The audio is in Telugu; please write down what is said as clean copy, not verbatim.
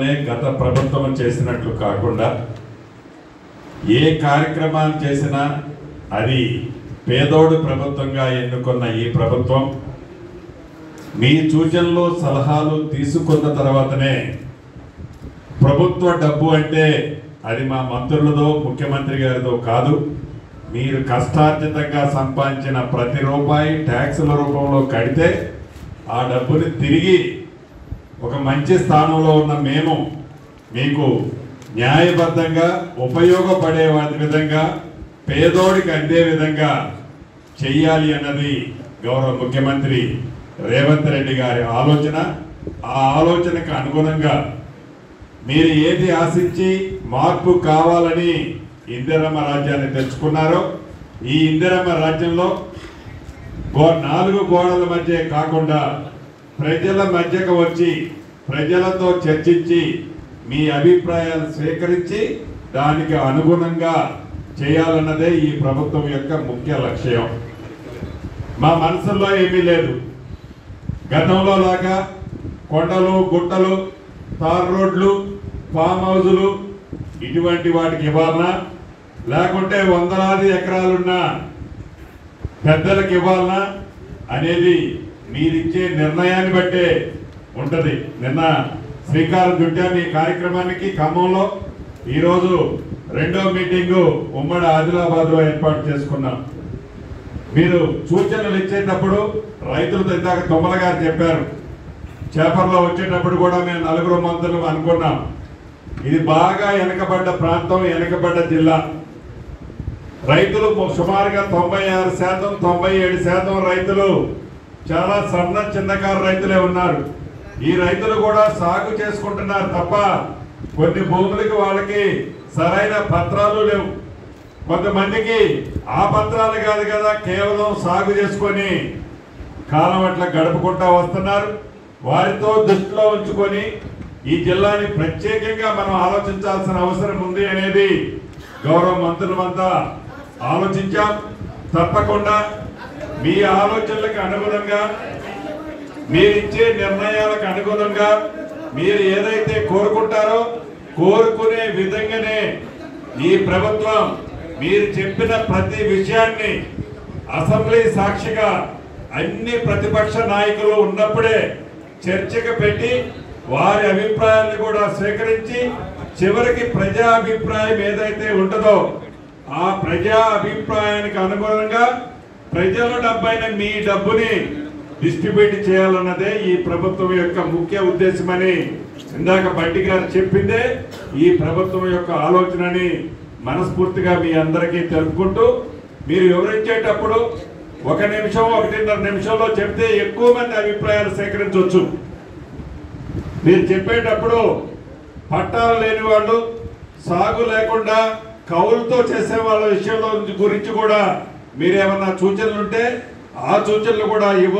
గత ప్రభుత్వం చేసినట్లు కాకుండా ఏ కార్యక్రమాలు చేసినా అది పేదోడు ప్రభుత్వంగా ఎన్నుకున్న ఈ ప్రభుత్వం మీ సూచనలు సలహాలు తీసుకున్న తర్వాతనే ప్రభుత్వ డబ్బు అంటే అది మా మంత్రులదో ముఖ్యమంత్రి గారిదో కాదు, మీరు కష్టార్జితంగా సంపాదించిన ప్రతి రూపాయి ట్యాక్సుల రూపంలో కడితే ఆ డబ్బుని తిరిగి ఒక మంచి స్థానంలో ఉన్న మేము మీకు న్యాయబద్ధంగా ఉపయోగపడే విధంగా పేదోడికి అందే విధంగా చెయ్యాలి అన్నది గౌరవ ముఖ్యమంత్రి రేవంత్ రెడ్డి గారి ఆలోచన. ఆ ఆలోచనకు అనుగుణంగా మీరు ఏది ఆశించి మార్పు కావాలని ఇందిరమ్మ రాజ్యాన్ని తెచ్చుకున్నారో ఈ ఇందిరమ్మ రాజ్యంలో నాలుగు గోడల మధ్య కాకుండా ప్రజల మధ్యకు వచ్చి ప్రజలతో చర్చించి మీ అభిప్రాయాలు స్వీకరించి దానికి అనుగుణంగా చేయాలన్నదే ఈ ప్రభుత్వం యొక్క ముఖ్య లక్ష్యం. మా మనసులో ఏమీ లేదు. గతంలో లాగా కొండలు గుట్టలు తార్ రోడ్లు ఫామ్ హౌజులు ఇటువంటి వాటికి ఇవ్వాలన్నా లేకుంటే వందలాది ఎకరాలున్న పెద్దలకు ఇవ్వాలన్నా అనేది మీరిచ్చే నిర్ణయాన్ని బట్టే ఉంటుంది. నిన్న శ్రీకారం చుట్టాను ఈ కార్యక్రమానికి ఖమ్మంలో. ఈరోజు రెండో మీటింగు ఉమ్మడి ఆదిలాబాద్లో ఏర్పాటు చేసుకున్నాం. మీరు సూచనలు ఇచ్చేటప్పుడు రైతులతో ఇందాక తొమ్మల గారు చెప్పారు, చేపల్లో వచ్చేటప్పుడు కూడా మేము నలుగురు మంత్రులు అనుకున్నాం. ఇది బాగా వెనకబడ్డ ప్రాంతం, వెనకబడ్డ జిల్లా. రైతులు సుమారుగా 96%, 97% రైతులు చాలా సన్న చిన్నకారు రైతులే ఉన్నారు. ఈ రైతులు కూడా సాగు చేసుకుంటున్నారు తప్ప కొన్ని భూములకి వాళ్ళకి సరైన పత్రాలు లేవు. కొంతమందికి ఆ పత్రాలు కాదు కదా, కేవలం సాగు చేసుకొని కాలం అట్లా గడుపుకుంటా వస్తున్నారు. వారితో దృష్టిలో ఉంచుకొని ఈ జిల్లాని ప్రత్యేకంగా మనం ఆలోచించాల్సిన అవసరం ఉంది అనేది గౌరవ మంత్రులమంతా ఆలోచించాం. తప్పకుండా మీ ఆలోచనలకు అనుగుణంగా మీరిచ్చే నిర్ణయాలకు అనుగుణంగా మీరు ఏదైతే కోరుకుంటారో కోరుకునే విధంగానే ఈ ప్రభుత్వం మీరు చెప్పిన ప్రతి విషయాన్ని అసెంబ్లీ సాక్షిగా అన్ని ప్రతిపక్ష నాయకులు ఉన్నప్పుడే చర్చకు పెట్టి వారి అభిప్రాయాన్ని కూడా స్వీకరించి చివరికి ప్రజా అభిప్రాయం ఏదైతే ఉంటుందో ఆ ప్రజా అభిప్రాయానికి అనుగుణంగా ప్రజల డబ్బైన మీ డబ్బుని డిస్ట్రిబ్యూట్ చేయాలన్నదే ఈ ప్రభుత్వం యొక్క ముఖ్య ఉద్దేశమని ఇందాక బండి గారు చెప్పిందే ఈ ప్రభుత్వం యొక్క ఆలోచనని మనస్ఫూర్తిగా మీ అందరికీ తెలుపుకుంటూ, మీరు వివరించేటప్పుడు 1 నిమిషం 1.5 నిమిషంలో చెప్తే ఎక్కువ మంది అభిప్రాయాలు సేకరించవచ్చు. మీరు చెప్పేటప్పుడు పట్టాలు లేని వాళ్ళు, సాగు లేకుండా కౌలుతో చేసే వాళ్ళ విషయంలో గురించి కూడా మీరేమన్నా సూచనలు ఉంటే ఆ సూచనలు కూడా